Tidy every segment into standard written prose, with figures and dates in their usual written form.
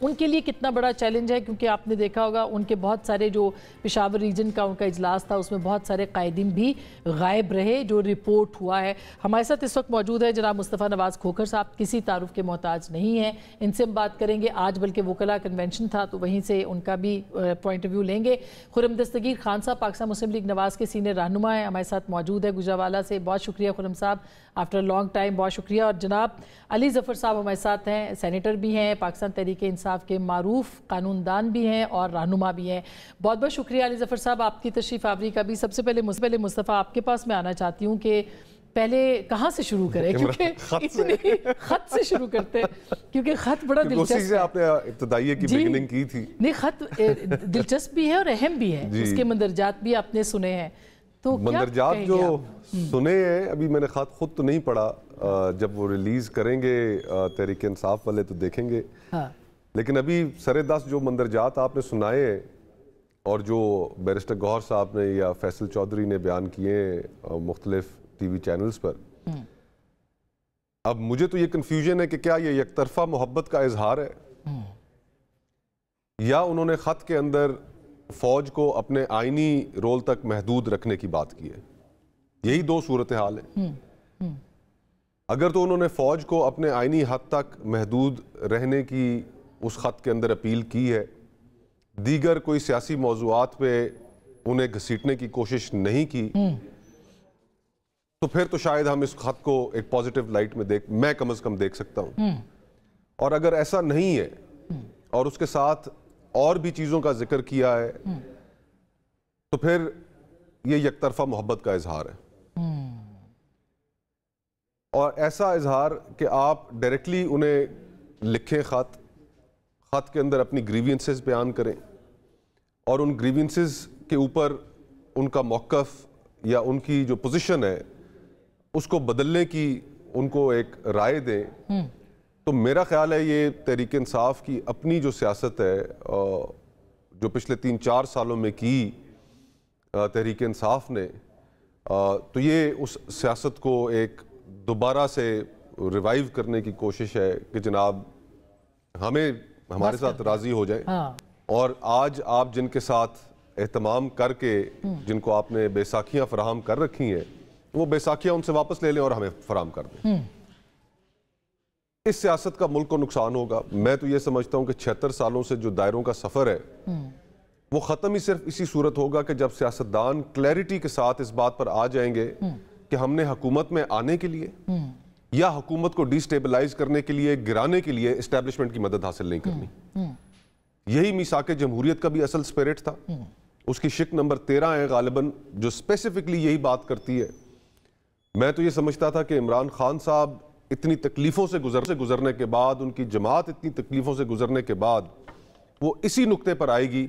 ان کے لیے کتنا بڑا چیلنج ہے؟ کیونکہ آپ نے دیکھا ہوگا ان کے بہت سارے جو پشاور ریجن کا ان کا اجلاس تھا اس میں بہت سارے قائدین بھی غائب رہے جو رپورٹ ہوا ہے. ہمارے ساتھ اس وقت موجود ہے جناب مصطفیٰ نواز کھوکھر صاحب, کسی تعارف کے محتاج نہیں ہیں, ان سے ہم بات کریں گے. آج بلکہ وکلاء کنونشن تھا تو وہیں سے ان کا بھی پوائنٹ آف ویو لیں گے. خرم دستگیر خان صاحب پاکستان مسلم لیگ نواز کے سینئر رہنما ہیں, ہمارے ساتھ موجود ہے گجرانوالہ سے. بہت شکریہ خرم صاحب, آفٹر لانگ ٹائم بہت شکریہ. اور جناب علی ظفر صاحب ہمارے ساتھ ہیں, سینیٹر بھی ہیں, پاکستان تحریک انصاف کے معروف قانون دان بھی ہیں اور رہنما بھی ہیں. بہت بہت شکریہ علی ظفر صاحب آپ کی تشریف آوری کا بھی. سب سے پہلے مصطفیٰ آپ کے پاس میں آنا چاہتی ہوں کہ پہلے کہاں سے شروع کریں, کیونکہ خط سے شروع کرتے ہیں کیونکہ خط بڑا دلچسپ ہے. آپ نے ابتدائیے کی بگننگ کی تھی. نہیں, خط دلچسپ بھی ہے اور اہم بھی ہے, اس کے مندرجات بھی آپ نے سنے ہیں. تو مندرجات جو سنے ہیں, ابھی میں نے خط خود تو نہیں پڑھا, جب وہ ریلیز کریں گے تحریک انصاف والے تو دیکھیں گے. لیکن ابھی سر دست جو مندرجات آپ نے سنائے ہیں اور جو بیرسٹر گوہر صاحب نے یا فیصل چودھری نے بیان کیے ہیں مختلف ٹی وی چینلز پر, اب مجھے تو یہ کنفیوژن ہے کہ کیا یہ یک طرفہ محبت کا اظہار ہے یا انہوں نے خط کے اندر فوج کو اپنے آئینی رول تک محدود رکھنے کی بات کی ہے. یہی دو صورتحال ہیں. اگر تو انہوں نے فوج کو اپنے آئینی حد تک محدود رہنے کی اس خط کے اندر اپیل کی ہے, دیگر کوئی سیاسی موضوعات پہ انہیں گھسیٹنے کی کوشش نہیں کی, تو پھر تو شاید ہم اس خط کو ایک پازیٹیو لائٹ میں میں کم از کم دیکھ سکتا ہوں. اور اگر ایسا نہیں ہے اور اس کے ساتھ اور بھی چیزوں کا ذکر کیا ہے تو پھر یہ یک طرفہ محبت کا اظہار ہے. اور ایسا اظہار کہ آپ ڈائریکٹلی انہیں لکھیں خط کے اندر اپنی گریوینسز بیان کریں اور ان گریوینسز کے اوپر ان کا موقف یا ان کی جو پوزیشن ہے اس کو بدلنے کی ان کو ایک رائے دیں, تو میرا خیال ہے یہ تحریک انصاف کی اپنی جو سیاست ہے جو پچھلے 3-4 سالوں میں کی تحریک انصاف نے, تو یہ اس سیاست کو ایک دوبارہ سے ریوائیو کرنے کی کوشش ہے کہ جناب ہمارے ساتھ راضی ہو جائیں. اور آج آپ جن کے ساتھ اہتمام کر کے جن کو آپ نے بیساکھیاں فراہم کر رکھی ہیں وہ بیساکھیاں ان سے واپس لے لیں اور ہمیں فراہم کر دیں. اس سیاست کا ملک کو نقصان ہوگا. میں تو یہ سمجھتا ہوں کہ 76 سالوں سے جو دائروں کا سفر ہے وہ ختم ہی صرف اسی صورت ہوگا کہ جب سیاستدان کلیئرٹی کے ساتھ اس بات پر آ جائیں گے کہ ہم نے حکومت میں آنے کے لیے یا حکومت کو ڈی سٹیبلائز کرنے کے لیے, گرانے کے لیے اسٹیبلشمنٹ کی مدد حاصل نہیں کرنی. یہی میثاق جمہوریت کا بھی اصل سپیرٹ تھا. اس کی شق نمبر 13 ہے غالباً جو اسپیسیفکلی یہی بات کرتی ہے. میں تو یہ سمجھتا تھا کہ عمران خان صاحب اتنی تکلیفوں سے گزرنے کے بعد, ان کی جماعت اتنی تکلیفوں سے گزرنے کے بعد وہ اسی نقطے پر آئے گی,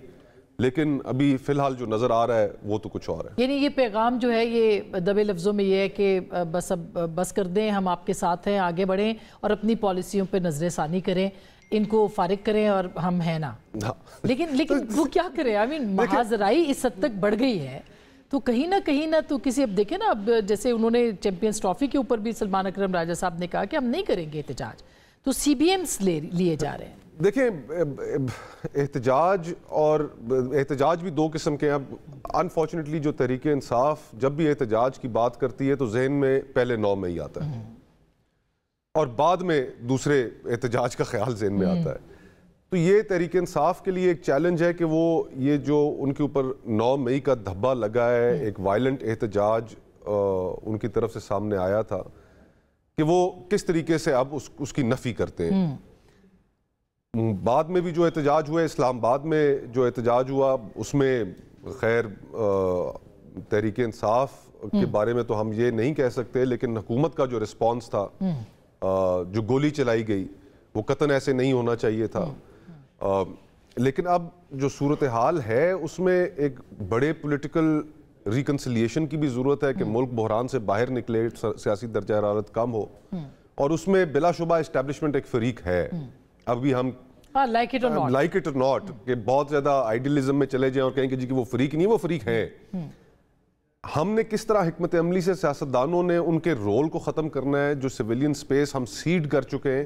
لیکن ابھی فی الحال جو نظر آ رہا ہے وہ تو کچھ اور ہے. یعنی یہ پیغام جو ہے یہ دبے لفظوں میں یہ ہے کہ بس کر دیں, ہم آپ کے ساتھ ہیں, آگے بڑھیں اور اپنی پالیسیوں پہ نظر ثانی کریں, ان کو فارغ کریں اور ہم ہیں نا. لیکن وہ کیا کریں؟ محاذرائی اس حد تک بڑھ گئی ہے تو کہیں نہ تو کسی, اب دیکھیں نا, اب جیسے انہوں نے چیمپئنز ٹرافی کے اوپر بھی سلمان اکرم راجہ صاحب نے کہا کہ ہم نہیں کریں گے احتجاج, تو سی بی ایمز لیے جا رہے ہیں. دیکھیں احتجاج بھی دو قسم کے ہیں. اب انفارچونیٹلی جو تحریک انصاف جب بھی احتجاج کی بات کرتی ہے تو ذہن میں پہلے 9 مئی آتا ہے اور بعد میں دوسرے احتجاج کا خیال ذہن میں آتا ہے. تو یہ تحریک انصاف کے لیے ایک چیلنج ہے کہ وہ یہ جو ان کے اوپر 9 مئی کا دھبا لگا ہے, ایک وائلنٹ احتجاج ان کی طرف سے سامنے آیا تھا, کہ وہ کس طریقے سے اب اس کی نفی کرتے ہیں. بعد میں بھی جو احتجاج ہوئے, اسلام آباد میں جو احتجاج ہوا, اس میں خیر تحریک انصاف کے بارے میں تو ہم یہ نہیں کہہ سکتے, لیکن حکومت کا جو رسپانس تھا, جو گولی چلائی گئی, وہ قطعاً ایسے نہیں ہونا چاہیے تھا. لیکن اب جو صورتحال ہے اس میں ایک بڑے پولیٹیکل ریکنسلیشن کی بھی ضرورت ہے کہ ملک بحران سے باہر نکلے, سیاسی درجہ حرارت کم ہو, اور اس میں بلا شبہ اسٹیبلشمنٹ ایک فریق ہے. ابھی ہم لائک اٹ اور ناٹ کہ بہت زیادہ آئیڈیلزم میں چلے جائیں اور کہیں کہ جی کہ وہ فریق نہیں, وہ فریق ہے. ہم نے کس طرح حکمت عملی سے سیاستدانوں نے ان کے رول کو ختم کرنا ہے, جو سویلین سپیس ہم سیڈ کر چکے ہیں,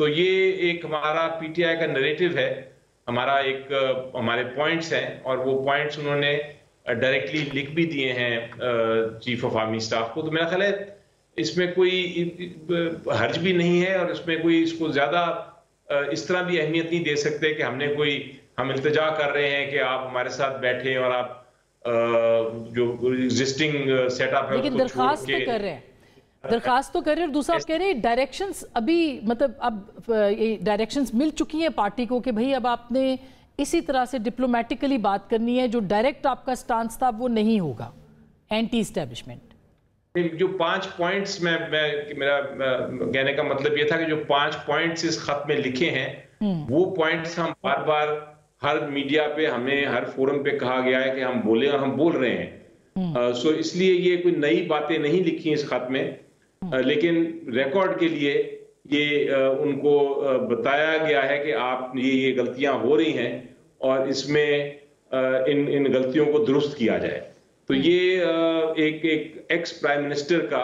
تو یہ ایک ہمارا پی ٹی آئی کا نریٹو ہے، ہمارے پوائنٹس ہیں، اور وہ پوائنٹس انہوں نے ڈائریکٹلی لکھ بھی دیے ہیں چیف آف آرمی اسٹاف کو. تو میرا خیال ہے اس میں کوئی حرج بھی نہیں ہے، اور اس میں کوئی اس کو زیادہ اس طرح بھی اہمیت نہیں دے سکتے کہ ہم التجا کر رہے ہیں کہ آپ ہمارے ساتھ بیٹھیں اور آپ جو ایگزسٹنگ سیٹ اپ ہے لیکن درخواست تو کر رہے ہیں. اور دوسرا آپ کہہ رہے ہیں ڈائریکشنز ابھی مطلب اب ڈائریکشنز مل چکی ہیں پارٹی کو کہ بھئی اب آپ نے اسی طرح سے ڈپلومیٹکلی بات کرنی ہے، جو ڈائریکٹ آپ کا سٹانس تھا وہ نہیں ہوگا اینٹی اسٹیبلشمنٹ. جو 5 پوائنٹس میرا کہنے کا مطلب یہ تھا کہ جو 5 پوائنٹس اس خط میں لکھے ہیں وہ پوائنٹس ہم بار بار ہر میڈیا پہ ہمیں ہر فورم پہ کہا گیا ہے کہ ہم بولیں، اور ہم بول رہے ہیں. سو اس لیے یہ کوئی نئی باتیں نہیں لکھی اس خط میں، لیکن ریکارڈ کے لیے یہ ان کو بتایا گیا ہے کہ آپ یہ غلطیاں ہو رہی ہیں اور اس میں ان غلطیوں کو درست کیا جائے. تو یہ ایک ایکس پرائم منسٹر کا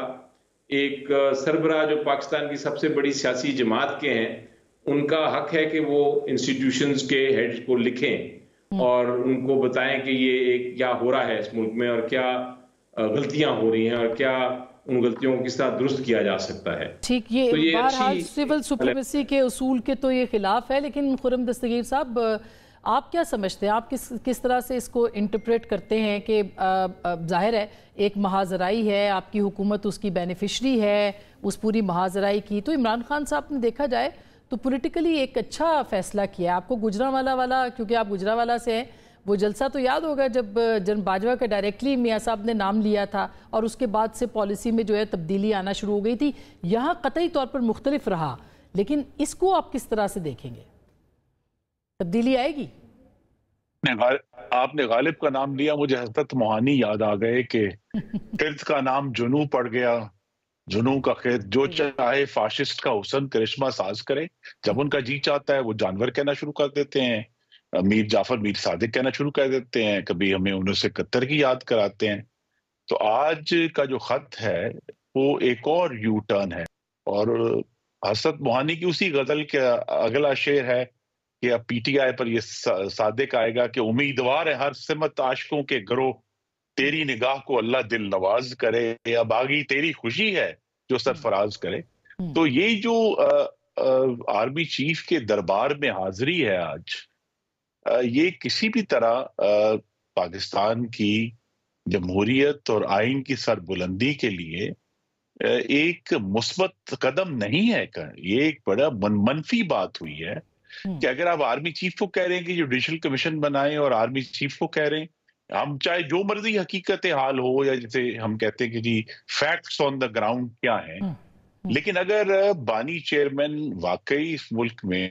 ایک سربراہ جو پاکستان کی سب سے بڑی سیاسی جماعت کے ہیں، ان کا حق ہے کہ وہ انسٹیٹیوشنز کے ہیڈز کو لکھیں اور ان کو بتائیں کہ یہ کیا ہو رہا ہے اس ملک میں، اور کیا غلطیاں ہو رہی ہیں، اور کیا ان غلطیوں کو کس طرح درست کیا جا سکتا ہے. ٹھیک، یہ بہرحال سول سپریمیسی کے اصول کے تو یہ خلاف ہے. لیکن خرم دستگیر صاحب، آپ کیا سمجھتے ہیں، آپ کس طرح سے اس کو انٹرپریٹ کرتے ہیں کہ ظاہر ہے ایک محاذرائی ہے، آپ کی حکومت اس کی بینیفیشری ہے اس پوری محاذرائی کی، تو عمران خان صاحب نے دیکھا جائے تو پولیٹیکلی ایک اچھا فیصلہ کیا. آپ کو گجرانوالہ والا، کیونکہ آپ گجرانوالہ سے ہیں، وہ جلسہ تو یاد ہوگا جب جنرل باجوہ کا ڈائریکٹلی میاں صاحب نے نام لیا تھا اور اس کے بعد سے پالیسی میں جو ہے تبدیلی آنا شروع ہو گئی تھی. یہاں قطعی طور پر مختلف رہا، لیکن اس کو آپ کس طرح سے دیکھیں گے؟ تبدیلی آئے گی؟ آپ نے غالب کا نام لیا، مجھے حضرت موہانی یاد آ گئے کہ قرد کا نام جنو پڑ گیا، جنو کا قرد، جو چاہے فاشسٹ کا حسن کرشمہ ساز کرے. جب ان کا جی چاہتا ہے وہ جانور کہنا شروع کر دیتے ہیں، میر جعفر میر صادق کہنا شروع کر دیتے ہیں، کبھی ہمیں 1971 کی یاد کراتے ہیں. تو آج کا جو خط ہے وہ ایک اور یو ٹرن ہے، اور حضرت موہانی کی اسی غزل کا اگلا شعر ہے کہ اب پی ٹی آئی پر یہ صادق آئے گا کہ امیدوار ہے ہر سمت عاشقوں کے گروہ، تیری نگاہ کو اللہ دل نواز کرے، اب آگی تیری خوشی ہے جو سرفراز کرے. تو یہ جو آرمی چیف کے دربار میں حاضری ہے آج، یہ کسی بھی طرح پاکستان کی جمہوریت اور آئین کی سربلندی کے لیے ایک مثبت قدم نہیں ہے. یہ ایک بڑا منفی بات ہوئی ہے کہ اگر آپ آرمی چیف کو کہہ رہے ہیں کہ جوڈیشل کمیشن بنائیں، اور آرمی چیف کو کہہ رہے ہیں ہم چاہے جو مرضی حقیقت حال ہو، یا جیسے ہم کہتے ہیں کہ جی فیکٹس آن دا گراؤنڈ کیا ہیں، لیکن اگر بانی چیئرمین واقعی اس ملک میں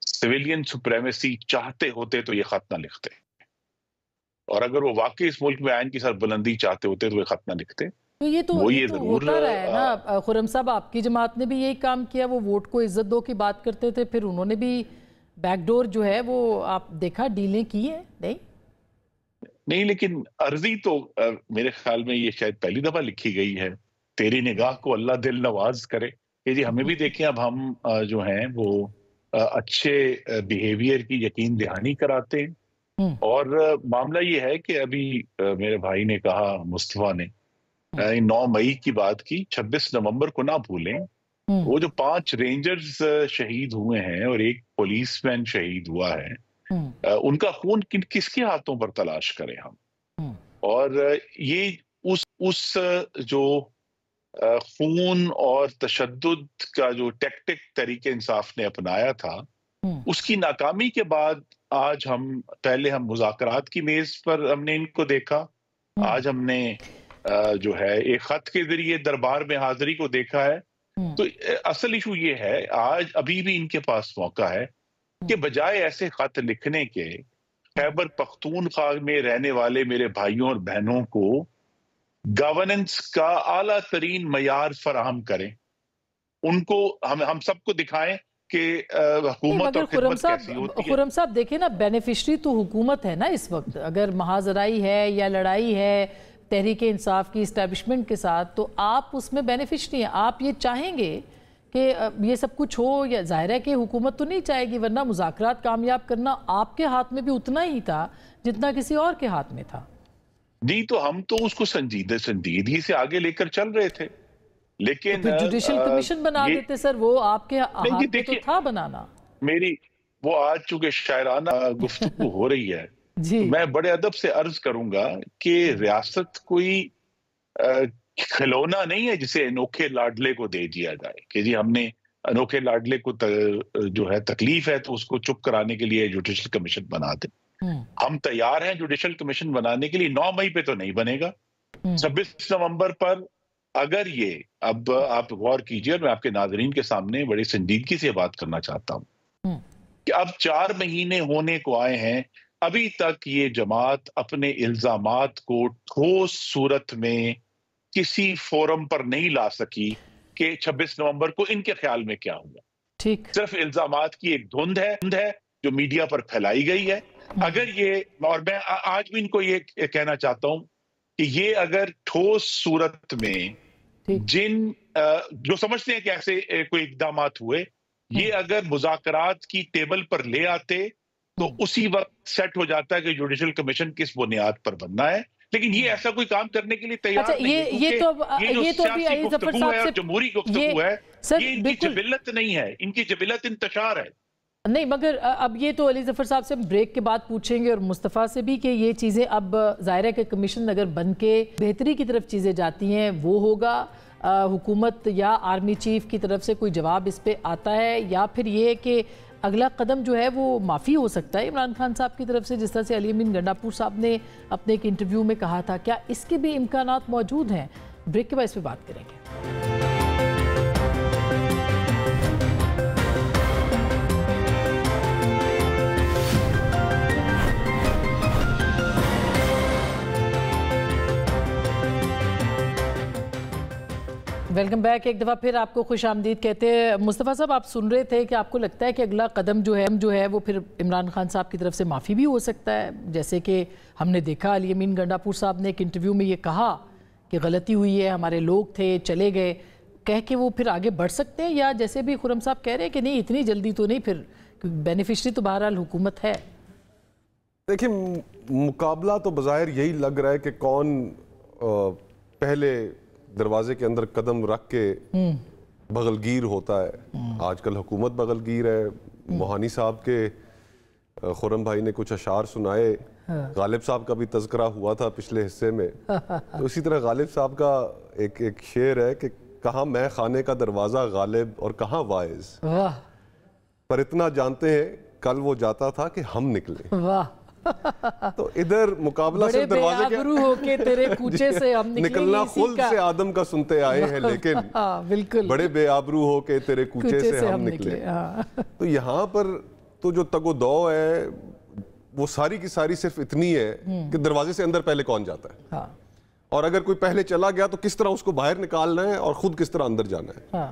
سویلین سپریمیسی چاہتے ہوتے تو یہ خط نہ لکھتے، اور اگر وہ واقعی اس ملک میں آئین کی سربلندی چاہتے ہوتے تو یہ خط نہ لکھتے. تو یہ تو ہوتا رہا ہے نا خرم صاحب، آپ کی جماعت نے بھی یہی کام کیا، وہ ووٹ کو عزت دو کی بات کرتے تھے، پھر انہوں نے بھی بیک ڈور جو ہے وہ آپ دیکھا ڈیلیں کی ہیں. نہیں، لیکن عرضی تو میرے خیال میں یہ شاید پہلی دفعہ لکھی گئی ہے، تیری نگاہ کو اللہ دل نواز کرے. کہ جی ہمیں بھی دیکھیں اب ہم جو ہیں وہ اچھے بیہیویئر کی یقین دہانی کراتے ہیں. اور معاملہ یہ ہے کہ ابھی میرے بھائی نے کہا، مصطفیٰ نے 9 مئی کی بات کی، 26 نومبر کو نہ بھولیں. وہ جو 5 رینجرز شہید ہوئے ہیں اور ایک پولیس مین شہید ہوا ہے، ان کا خون کس کے ہاتھوں پر تلاش کریں ہم. اور یہ اس جو خون اور تشدد کا جو ٹیکٹک تحریک انصاف نے اپنایا تھا، اس کی ناکامی کے بعد آج پہلے ہم مذاکرات کی میز پر ہم نے ان کو دیکھا، آج ہم نے جو ہے ایک خط کے ذریعے دربار میں حاضری کو دیکھا ہے. تو اصل ایشو یہ ہے، آج ابھی بھی ان کے پاس موقع ہے کہ بجائے ایسے خط لکھنے کے، خیبر پختونخوا میں رہنے والے میرے بھائیوں اور بہنوں کو گورننس کا اعلیٰ ترین معیار فراہم کریں، ان کو ہم سب کو دکھائیں کہ حکومت اور خدمت کیسی ہوتی ہے. خرم صاحب دیکھیں نا، بینیفیشری تو حکومت ہے نا اس وقت. اگر محاذرائی ہے یا لڑائی ہے تحریک انصاف کی اسٹیبلشمنٹ کے ساتھ، تو آپ اس میں بینیفیشری ہیں. آپ یہ چاہیں گے کہ یہ سب کچھ ہو، یا ظاہر ہے کہ حکومت تو نہیں چاہے گی، ورنہ مذاکرات کامیاب کرنا آپ کے ہاتھ میں بھی اتنا ہی تھا جتنا کسی اور کے ہاتھ میں تھا. جی تو ہم تو اس کو سنجیدگی سے آگے لے کر چل رہے تھے، لیکن پھر جوڈیشل کمیشن بنا دیتے سر، وہ آپ کے ہاتھ میں تو تھا بنانا. میری وہ آج چونکہ شاعرانہ گفتگو ہو رہی ہے جی میں بڑے ادب سے عرض کروں گا کہ ریاست کوئی کھلونا نہیں ہے جسے انوکھے لاڈلے کو دے دیا جائے کہ جی ہم نے انوکھے لاڈلے کو جو ہے تکلیف ہے تو اس کو چپ کرانے کے لیے جوڈیشل کمیشن بنا دیں. ہم تیار ہیں جوڈیشل کمیشن بنانے کے لیے. 9 مئی پہ تو نہیں بنے گا. 26 نومبر پر اگر یہ اب آپ غور کیجئے، اور میں آپ کے ناظرین کے سامنے بڑی سنجیدگی سے بات کرنا چاہتا ہوں کہ اب 4 مہینے ہونے کو آئے ہیں، ابھی تک یہ جماعت اپنے الزامات کو ٹھوس صورت میں کسی فورم پر نہیں لا سکی کہ 26 نومبر کو ان کے خیال میں کیا ہوا. ٹھیک، صرف الزامات کی ایک دھند ہے جو میڈیا پر پھیلائی گئی ہے. اگر یہ، اور میں آج بھی ان کو یہ کہنا چاہتا ہوں کہ یہ اگر ٹھوس صورت میں جن جو سمجھتے ہیں کہ ایسے کوئی اقدامات ہوئے، یہ اگر مذاکرات کی ٹیبل پر لے آتے تو اسی وقت سیٹ ہو جاتا ہے کہ جوڈیشل کمیشن کس بنیاد پر بننا ہے. لیکن یہ ایسا کوئی کام کرنے کے لیے تیار نہیں ہے. یہ جو سیاسی گفتگو ہے اور جمہوری گفتگو ہے، یہ ان کی جبلت نہیں ہے، ان کی جبلت انتشار ہے. نہیں، مگر اب یہ تو علی ظفر صاحب سے بریک کے بعد پوچھیں گے، اور مصطفیٰ سے بھی، کہ یہ چیزیں اب ظاہر ہے کہ کمیشن اگر بن کے بہتری کی طرف چیزیں جاتی ہیں وہ ہوگا. حکومت یا آرمی چیف کی طرف سے کوئی جواب اس پہ آتا ہے، یا پھر یہ کہ اگلا قدم جو ہے وہ معافی ہو سکتا ہے عمران خان صاحب کی طرف سے، جس طرح سے علی امین گنڈاپور صاحب نے اپنے ایک انٹرویو میں کہا تھا. کیا اس کے بھی امکانات موجود ہیں؟ بریک کے بعد اس پہ بات کریں گے. Welcome back. ایک دفعہ پھر آپ کو خوش آمدید کہتے ہیں. مصطفیٰ صاحب، آپ سن رہے تھے کہ آپ کو لگتا ہے کہ اگلا قدم جو ہے وہ پھر عمران خان صاحب کی طرف سے معافی بھی ہو سکتا ہے، جیسے کہ ہم نے دیکھا علی امین گنڈاپور صاحب نے ایک انٹرویو میں یہ کہا کہ غلطی ہوئی ہے، ہمارے لوگ تھے، چلے گئے، کہہ کے وہ پھر آگے بڑھ سکتے ہیں، یا جیسے بھی خرم صاحب کہہ رہے ہیں کہ نہیں اتنی جلدی تو نہیں، پھر بینیفیشری تو بہرحال حکومت ہے. دیکھیں، مقابلہ تو بظاہر یہی لگ رہا ہے کہ کون پہلے دروازے کے اندر قدم رکھ کے بغلگیر ہوتا ہے. آج کل حکومت بغلگیر ہے. موہانی صاحب کے خرم بھائی نے کچھ اشعار سنائے، غالب صاحب کا بھی تذکرہ ہوا تھا پچھلے حصے میں، تو اسی طرح غالب صاحب کا ایک شعر ہے کہ کہاں میں خانے کا دروازہ غالب اور کہاں وائز، پر اتنا جانتے ہیں کل وہ جاتا تھا کہ ہم نکلے. تو ادھر مقابلہ صرف دروازے کے ہو کے تیرے کوچے سے ہم نکلنا خلد سے آدم کا سنتے آئے ہیں، لیکن بڑے بے آبرو ہو کے تیرے کوچے سے ہم نکلے. تو یہاں پر تو جو تگ و دو ہے وہ ساری کی ساری صرف اتنی ہے کہ دروازے سے اندر پہلے کون جاتا ہے، اور اگر کوئی پہلے چلا گیا تو کس طرح اس کو باہر نکالنا ہے اور خود کس طرح اندر جانا ہے.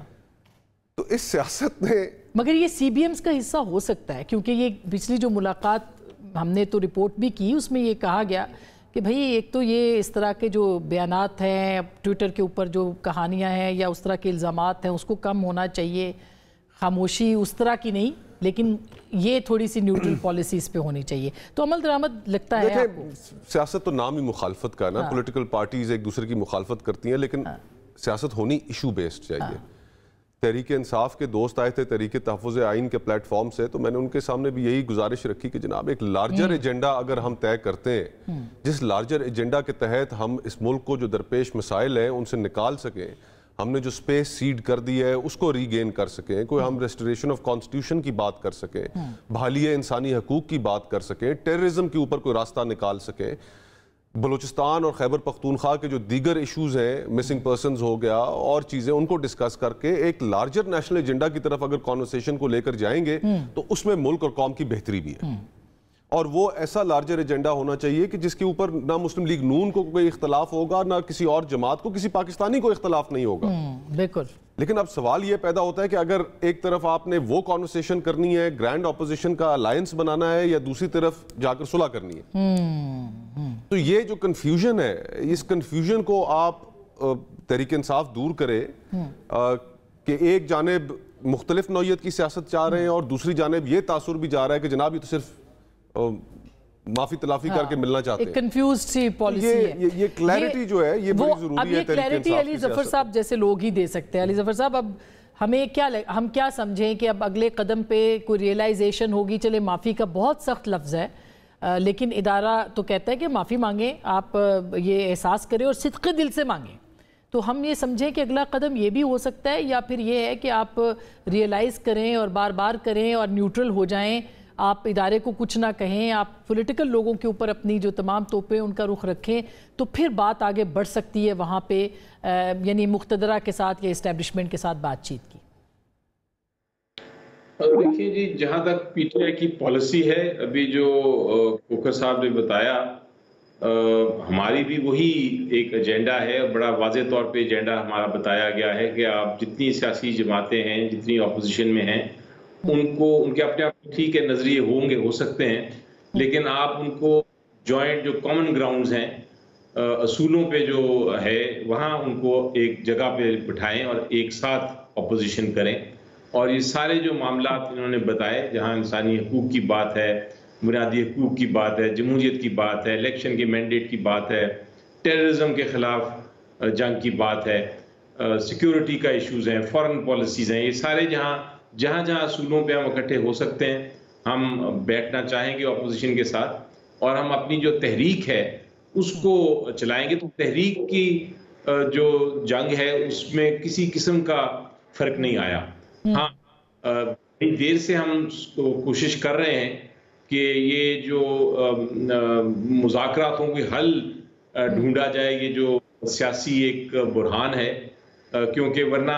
تو اس سیاست میں مگر یہ سی بی ایمز کا حصہ ہو سکتا ہے، کیونکہ یہ پچھلی جو ملاقات ہم نے تو رپورٹ بھی کی، اس میں یہ کہا گیا کہ بھئی ایک تو یہ اس طرح کے جو بیانات ہیں ٹویٹر کے اوپر، جو کہانیاں ہیں یا اس طرح کے الزامات ہیں، اس کو کم ہونا چاہیے، خاموشی اس طرح کی نہیں، لیکن یہ تھوڑی سی نیوٹرل پالیسیز پہ ہونی چاہیے. تو عمل درآمد لگتا ہے آپ کو؟ سیاست تو نام ہی مخالفت کا ہے نا. پولیٹیکل پارٹیز ایک دوسرے کی مخالفت کرتی ہیں، لیکن سیاست ہونی ایشو بیسڈ چاہیے. تحریک انصاف کے دوست آئے تھے تحریک تحفظ آئین کے پلیٹ فارم سے، تو میں نے ان کے سامنے بھی یہی گزارش رکھی کہ جناب ایک لارجر ایجنڈا اگر ہم طے کرتے ہیں، جس لارجر ایجنڈا کے تحت ہم اس ملک کو جو درپیش مسائل ہیں ان سے نکال سکیں، ہم نے جو سپیس سیڈ کر دی ہے اس کو ری گین کر سکیں، کوئی ہم ریسٹوریشن آف کانسٹیٹیوشن کی بات کر سکیں، بحالی انسانی حقوق کی بات کر سکیں، ٹیررزم کے اوپر کوئی راستہ نکال سکیں، بلوچستان اور خیبر پختونخوا کے جو دیگر ایشوز ہیں، مسنگ پرسنز ہو گیا اور چیزیں، ان کو ڈسکس کر کے ایک لارجر نیشنل ایجنڈا کی طرف اگر کانورسیشن کو لے کر جائیں گے تو اس میں ملک اور قوم کی بہتری بھی ہے. اور وہ ایسا لارجر ایجنڈا ہونا چاہیے کہ جس کے اوپر نہ مسلم لیگ نون کو کوئی اختلاف ہوگا، نہ کسی اور جماعت کو، کسی پاکستانی کو اختلاف نہیں ہوگا. بالکل. لیکن اب سوال یہ پیدا ہوتا ہے کہ اگر ایک طرف آپ نے وہ کانورسیشن کرنی ہے، گرینڈ اپوزیشن کا الائنس بنانا ہے، یا دوسری طرف جا کر صلح کرنی ہے. تو یہ جو کنفیوژن ہے، اس کنفیوژن کو آپ تحریک انصاف دور کرے. کہ ایک جانب مختلف نوعیت کی سیاست چاہ رہے ہیں اور دوسری جانب یہ تاثر بھی جا رہا ہے کہ جناب یہ تو صرف معافی تلافی کر کے ملنا چاہتے ہیں. ایک کنفیوزڈ سی پالیسی ہے. یہ کلیئرٹی جو ہے یہ بڑی ضروری ہے. اب یہ کلیئرٹی علی ظفر صاحب جیسے لوگ ہی دے سکتے ہیں. علی ظفر صاحب اب ہم کیا سمجھیں کہ اب اگلے قدم پہ کوئی ریئلائزیشن ہوگی؟ چلے معافی کا بہت سخت لفظ ہے لیکن ادارہ تو کہتا ہے کہ معافی مانگیں, آپ یہ احساس کریں اور صدق دل سے مانگیں. تو ہم یہ سمجھیں کہ اگلا قدم یہ بھی ہو سکتا ہے, یا پھر یہ ہے کہ آپ ریئلائز کریں اور بار بار کریں اور نیوٹرل ہو جائیں, آپ ادارے کو کچھ نہ کہیں, آپ پولیٹیکل لوگوں کے اوپر اپنی جو تمام توپیں ان کا رخ رکھیں, تو پھر بات آگے بڑھ سکتی ہے وہاں پہ, یعنی مقتدرہ کے ساتھ یا اسٹیبلشمنٹ کے ساتھ بات چیت کی. دیکھیے جی, جہاں تک پی ٹی آئی کی پالیسی ہے, ابھی جو کوکر صاحب نے بتایا, ہماری بھی وہی ایک ایجنڈا ہے, بڑا واضح طور پہ ایجنڈا ہمارا بتایا گیا ہے کہ آپ جتنی سیاسی جماعتیں ہیں, جتنی اپوزیشن میں ہیں, ان کے اپنے ٹھیک ہے نظریے ہو سکتے ہیں, لیکن آپ ان کو جوائنٹ جو کامن گراؤنڈز ہیں, اصولوں پہ جو ہے, وہاں ان کو ایک جگہ پہ بٹھائیں اور ایک ساتھ اپوزیشن کریں. اور یہ سارے جو معاملات انہوں نے بتائے, جہاں انسانی حقوق کی بات ہے, بنیادی حقوق کی بات ہے, جمہوریت کی بات ہے, الیکشن کے مینڈیٹ کی بات ہے, ٹیررزم کے خلاف جنگ کی بات ہے, سیکیورٹی کا ایشوز ہیں, فارن پالیسیز ہیں, یہ سارے جہاں اصولوں پہ ہم اکٹھے ہو سکتے ہیں, ہم بیٹھنا چاہیں گے اپوزیشن کے ساتھ, اور ہم اپنی جو تحریک ہے اس کو چلائیں گے. تو تحریک کی جو جنگ ہے اس میں کسی قسم کا فرق نہیں آیا. ہاں, دیر سے ہم کوشش کر رہے ہیں کہ یہ جو مذاکراتوں کی حل ڈھونڈا جائے, یہ جو سیاسی ایک برہان ہے, کیونکہ ورنہ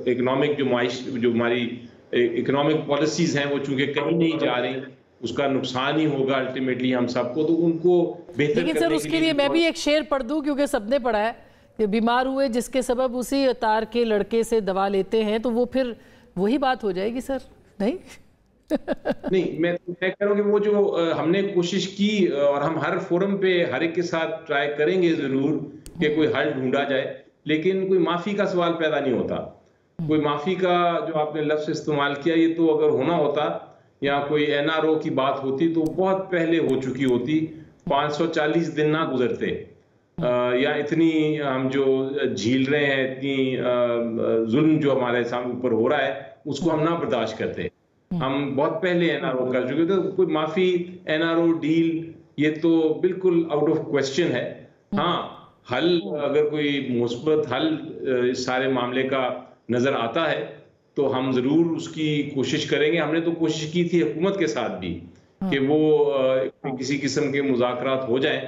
اکنامک جو ہماری اکنامک پالیسیز ہیں وہ چونکہ کہیں نہیں جا رہی, اس کا نقصان ہی ہوگا الٹیمیٹلی ہم سب کو. تو ان کو بہتر لیکن سر اس کے لیے میں بھی ایک شعر پڑھ دوں, کیونکہ سب نے پڑھا ہے کہ بیمار ہوئے جس کے سبب اسی اتار کے لڑکے سے دوا لیتے ہیں, تو وہ پھر وہی بات ہو جائے گی سر, نہیں؟ نہیں, میں کہہ رہا ہوں کہ وہ جو ہم نے کوشش کی, اور ہم ہر فورم پہ ہر ایک کے ساتھ ٹرائی کریں گے ضرور کہ کوئی حل ڈھونڈا جائے, لیکن کوئی معافی کا سوال پیدا نہیں ہوتا. کوئی معافی کا جو آپ نے لفظ استعمال کیا, یہ تو اگر ہونا ہوتا یا کوئی این آر او کی بات ہوتی تو بہت پہلے ہو چکی ہوتی, 540 دن نہ گزرتے, یا اتنی ہم جو جھیل رہے ہیں, اتنی ظلم جو ہمارے سامنے اوپر ہو رہا ہے, اس کو ہم نہ برداشت کرتے. ہم بہت پہلے این آر او کر چکے تھے. کوئی معافی, این آر او ڈیل, یہ تو بالکل آؤٹ آف کوشچن ہے. ہاں, حل اگر کوئی مثبت حل اس سارے معاملے کا نظر آتا ہے تو ہم ضرور اس کی کوشش کریں گے. ہم نے تو کوشش کی تھی حکومت کے ساتھ بھی کہ وہ کسی قسم کے مذاکرات ہو جائیں,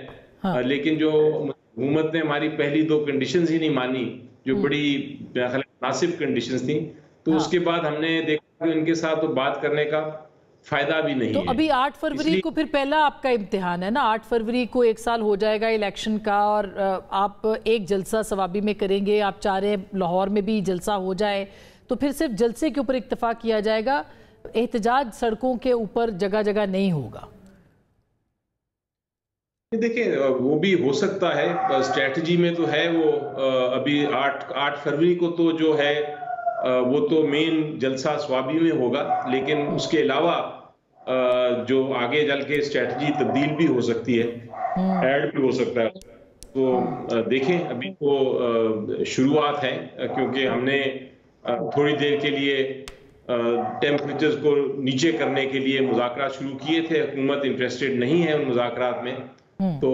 لیکن جو حکومت نے ہماری پہلی 2 کنڈیشنز ہی نہیں مانی, جو بڑی مناسب کنڈیشنز تھیں, تو اس کے بعد ہم نے دیکھا کہ ان کے ساتھ تو بات کرنے کا فائدہ بھی نہیں ہے. تو ابھی 8 فروری کو پھر پہلا آپ کا امتحان ہے نا, 8 فروری کو 1 سال ہو جائے گا الیکشن کا, اور آپ ایک جلسہ ثوابی میں کریں گے. آپ چاہ رہے ہیں لاہور میں بھی جلسہ ہو جائے, تو پھر صرف جلسے کے اوپر اکتفا کیا جائے گا, احتجاج سڑکوں کے اوپر جگہ جگہ نہیں ہوگا؟ دیکھیں, وہ بھی ہو سکتا ہے, اسٹریٹجی میں تو ہے وہ. ابھی 8 فروری کو تو جو ہے وہ تو مین جلسہ ثوابی میں ہوگا, لیکن اس کے علاوہ جو آگے چل کے اسٹریٹجی تبدیل بھی ہو سکتی ہے, ایڈ بھی ہو سکتا ہے. تو دیکھیں, ابھی تو شروعات ہیں, کیونکہ ہم نے تھوڑی دیر کے لیے ٹیمپریچرز کو نیچے کرنے کے لیے مذاکرات شروع کیے تھے. حکومت انٹرسٹڈ نہیں ہے ان مذاکرات میں, تو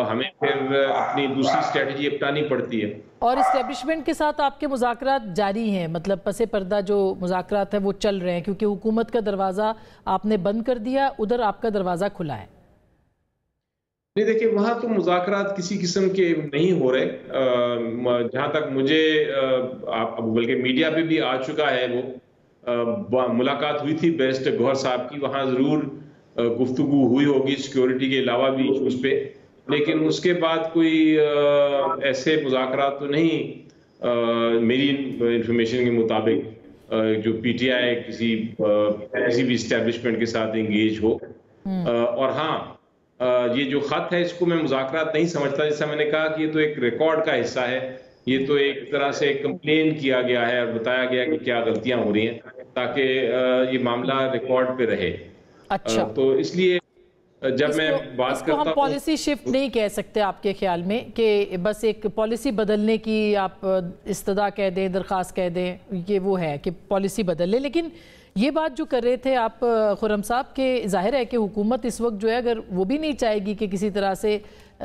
ہمیں پھر اپنی دوسری اسٹریٹجی اپنانی پڑتی ہے. اور اسٹیبلشمنٹ کے ساتھ آپ کے مذاکرات جاری ہیں, مطلب پس پردہ جو مذاکرات ہیں وہ چل رہے ہیں, کیونکہ حکومت کا دروازہ آپ نے بند کر دیا, ادھر آپ کا دروازہ کھلا ہے؟ نہیں, دیکھیں, وہاں تو مذاکرات کسی قسم کے نہیں ہو رہے. جہاں تک مجھے, بلکہ میڈیا پہ بھی آ چکا ہے, وہ ملاقات ہوئی تھی بیرسٹر گوہر صاحب کی, وہاں ضرور گفتگو ہوئی ہوگی سیکیورٹی کے علاوہ بھی ایشوز پہ, لیکن اس کے بعد کوئی ایسے مذاکرات تو نہیں میری انفارمیشن کے مطابق جو پی ٹی آئی کسی بھی اسٹیبلشمنٹ کے ساتھ انگیج ہو. اور ہاں, یہ جو خط ہے اس کو میں مذاکرات نہیں سمجھتا. جیسا میں نے کہا کہ یہ تو ایک ریکارڈ کا حصہ ہے, یہ تو ایک طرح سے کمپلین کیا گیا ہے اور بتایا گیا کہ کیا غلطیاں ہو رہی ہیں تاکہ یہ معاملہ ریکارڈ پہ رہے. اچھا تو اس لیے جب میں اس کو ہم پالیسی شفٹ نہیں کہہ سکتے آپ کے خیال میں کہ بس ایک پالیسی بدلنے کی آپ استدعا کہہ دیں, درخواست کہہ دیں, یہ وہ ہے کہ پالیسی بدل لیں. لیکن یہ بات جو کر رہے تھے آپ خرم صاحب کہ ظاہر ہے کہ حکومت اس وقت جو ہے اگر وہ بھی نہیں چاہے گی کہ کسی طرح سے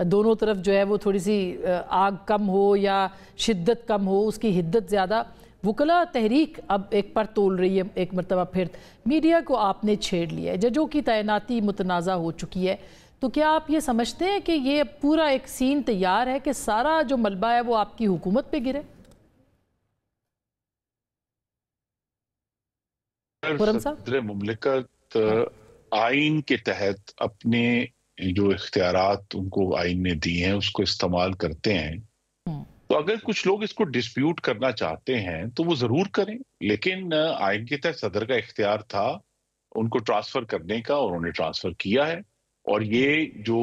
دونوں طرف جو ہے وہ تھوڑی سی آگ کم ہو یا شدت کم ہو, اس کی حدت زیادہ. وکلاء تحریک اب ایک پر تول رہی ہے ایک مرتبہ پھر, میڈیا کو آپ نے چھیڑ لیا ہے, ججوں کی تعیناتی متنازع ہو چکی ہے. تو کیا آپ یہ سمجھتے ہیں کہ یہ پورا ایک سین تیار ہے کہ سارا جو ملبہ ہے وہ آپ کی حکومت پہ گرے؟ صدر مملکت آئین کے تحت اپنے جو اختیارات ان کو آئین نے دیے ہیں اس کو استعمال کرتے ہیں. تو اگر کچھ لوگ اس کو ڈسپیوٹ کرنا چاہتے ہیں تو وہ ضرور کریں, لیکن آئین کے تحت صدر کا اختیار تھا ان کو ٹرانسفر کرنے کا اور انہوں نے ٹرانسفر کیا ہے. اور یہ جو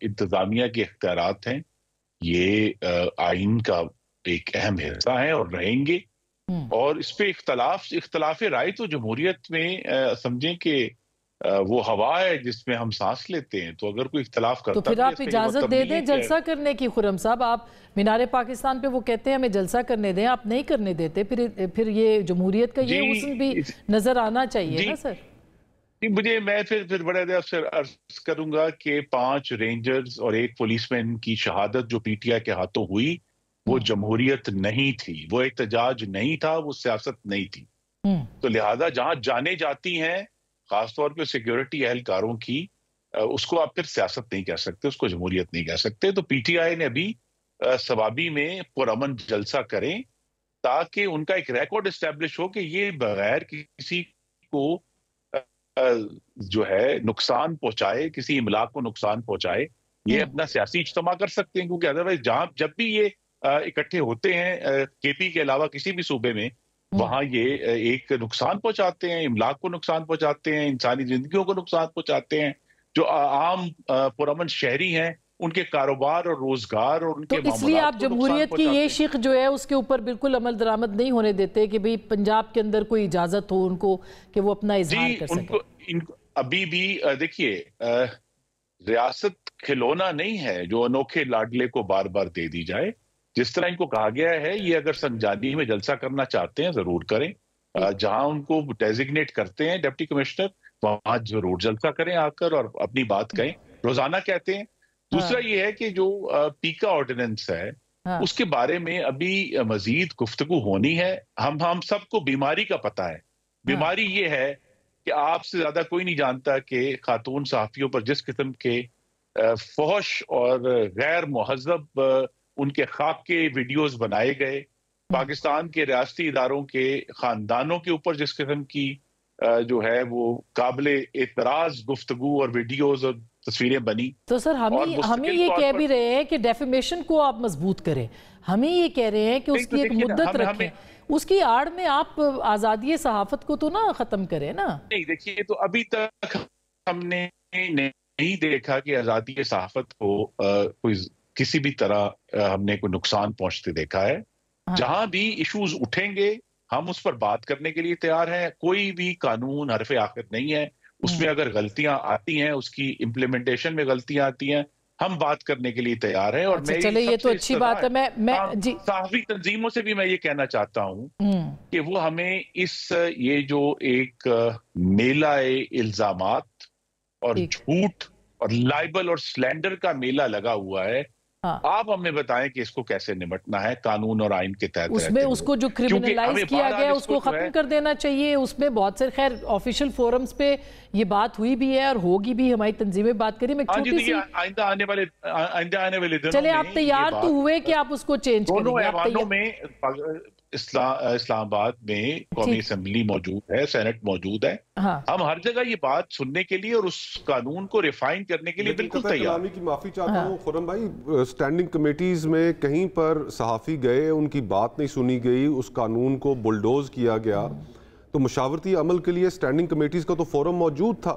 انتظامیہ کے اختیارات ہیں یہ آئین کا ایک اہم حصہ ہیں اور رہیں گے. اور اس پہ اختلاف رائے تو جمہوریت میں سمجھیں کہ وہ ہوا ہے جس میں ہم سانس لیتے ہیں. تو اگر کوئی اختلاف کرتا تو پھر آپ اجازت دے دیں جلسہ کرنے کی. خرم صاحب آپ مینار پاکستان پہ وہ کہتے ہیں ہمیں جلسہ کرنے دیں, آپ نہیں کرنے دیتے, پھر یہ جمہوریت کا یہ حسن بھی نظر آنا چاہیے نا سر. میں پھر بڑے دیر سے عرض کروں گا کہ 5 رینجرز اور 1 پولیس مین کی شہادت جو پی ٹی آئی کے ہاتھوں ہوئی وہ جمہوریت نہیں تھی, وہ احتجاج نہیں تھا, وہ سیاست نہیں تھی. تو لہذا جہاں جانیں جاتی ہیں خاص طور پہ سیکیورٹی اہلکاروں کی, اس کو آپ پھر سیاست نہیں کہہ سکتے, اس کو جمہوریت نہیں کہہ سکتے. تو پی ٹی آئی نے ابھی ثوابی میں پرامن جلسہ کریں تاکہ ان کا ایک ریکارڈ اسٹیبلش ہو کہ یہ بغیر کسی کو جو ہے نقصان پہنچائے, کسی املاک کو نقصان پہنچائے, یہ اپنا سیاسی اجتماع کر سکتے ہیں. کیونکہ ادروائز جب بھی یہ اکٹھے ہوتے ہیں کے پی کے علاوہ کسی بھی صوبے میں, وہاں یہ ایک نقصان پہنچاتے ہیں, املاک کو نقصان پہنچاتے ہیں, انسانی زندگیوں کو نقصان پہنچاتے ہیں. جو عام پرامن شہری ہیں ان کے کاروبار اور روزگار اور ان کے معاملات. تو اس لیے آپ جمہوریت کی یہ شق جو ہے اس کے اوپر بالکل عمل درآمد نہیں ہونے دیتے کہ بھئی پنجاب کے اندر کوئی اجازت ہو ان کو کہ وہ اپنا اظہار کر سکیں. ابھی بھی دیکھیے ریاست کھلونا نہیں ہے جو انوکھے لاڈلے کو بار بار دے دی جائے. جس طرح ان کو کہا گیا ہے یہ اگر سنجانی میں جلسہ کرنا چاہتے ہیں ضرور کریں, جہاں ان کو ڈیزگنیٹ کرتے ہیں ڈپٹی کمشنر وہاں ضرور جلسہ کریں آ کر اور اپنی بات کہیں, روزانہ کہتے ہیں. دوسرا یہ ہے کہ جو پیکا آرڈیننس ہے اس کے بارے میں ابھی مزید گفتگو ہونی ہے. ہم سب کو بیماری کا پتہ ہے. بیماری یہ ہے کہ آپ سے زیادہ کوئی نہیں جانتا کہ خاتون صحافیوں پر جس قسم کے فحش اور غیر مہذب ان کے خواب کے ویڈیوز بنائے گئے, پاکستان کے ریاستی اداروں کے خاندانوں کے اوپر جس قسم کی جو ہے وہ قابل اعتراض گفتگو اور ویڈیوز اور تصویریں بنی. تو سر ہمیں یہ کہہ بھی رہے ہیں کہ ڈیفیمیشن کو آپ مضبوط کریں, ہمیں یہ کہہ رہے ہیں کہ اس کی ایک مدت رکھیں, اس کی آڑ میں آپ آزادی صحافت کو تو نہ ختم کریں نا. نہیں دیکھیے, تو ابھی تک ہم نے نہیں دیکھا کہ آزادی صحافت کو کوئی کسی بھی طرح ہم نے کوئی نقصان پہنچتے دیکھا ہے. جہاں بھی ایشوز اٹھیں گے ہم اس پر بات کرنے کے لیے تیار ہیں. کوئی بھی قانون حرف آخر نہیں ہے, اس میں اگر غلطیاں آتی ہیں, اس کی امپلیمنٹیشن میں غلطیاں آتی ہیں, ہم بات کرنے کے لیے تیار ہیں. اور چلے یہ تو اچھی بات ہے. میں صحافی تنظیموں سے بھی میں یہ کہنا چاہتا ہوں کہ وہ ہمیں یہ جو ایک میلہ الزامات اور جھوٹ اور لائبل اور سلینڈر کا میلہ لگا ہوا ہے, آپ ہمیں بتائیں کہ اس کو کیسے نمٹنا ہے قانون اور آئین کے تحت. اس میں اس کو جو کرمنلائز کیا گیا اس کو ختم کر دینا چاہیے. اس میں بہت سے خیر آفیشل فورمز پہ یہ بات ہوئی بھی ہے اور ہوگی بھی, ہماری تنظیمیں بات کریں. میں چھوٹی سی آئندہ آنے والے دنوں چلے آپ تیار تو ہوئے کہ آپ اس کو چینج کریں. دونوں ایوانوں میں اسلام آباد میں قومی اسمبلی موجود ہے, سینٹ موجود ہے. ہم ہر جگہ یہ بات سننے کے لیے اور اس قانون کو ریفائن کرنے کے لیے بالکل تیار. کی معافی چاہتا ہوں خرم بھائی, اسٹینڈنگ کمیٹیز میں کہیں پر صحافی گئے, ان کی بات نہیں سنی گئی, اس قانون کو بلڈوز کیا گیا. تو مشاورتی عمل کے لیے اسٹینڈنگ کمیٹیز کا تو فورم موجود تھا,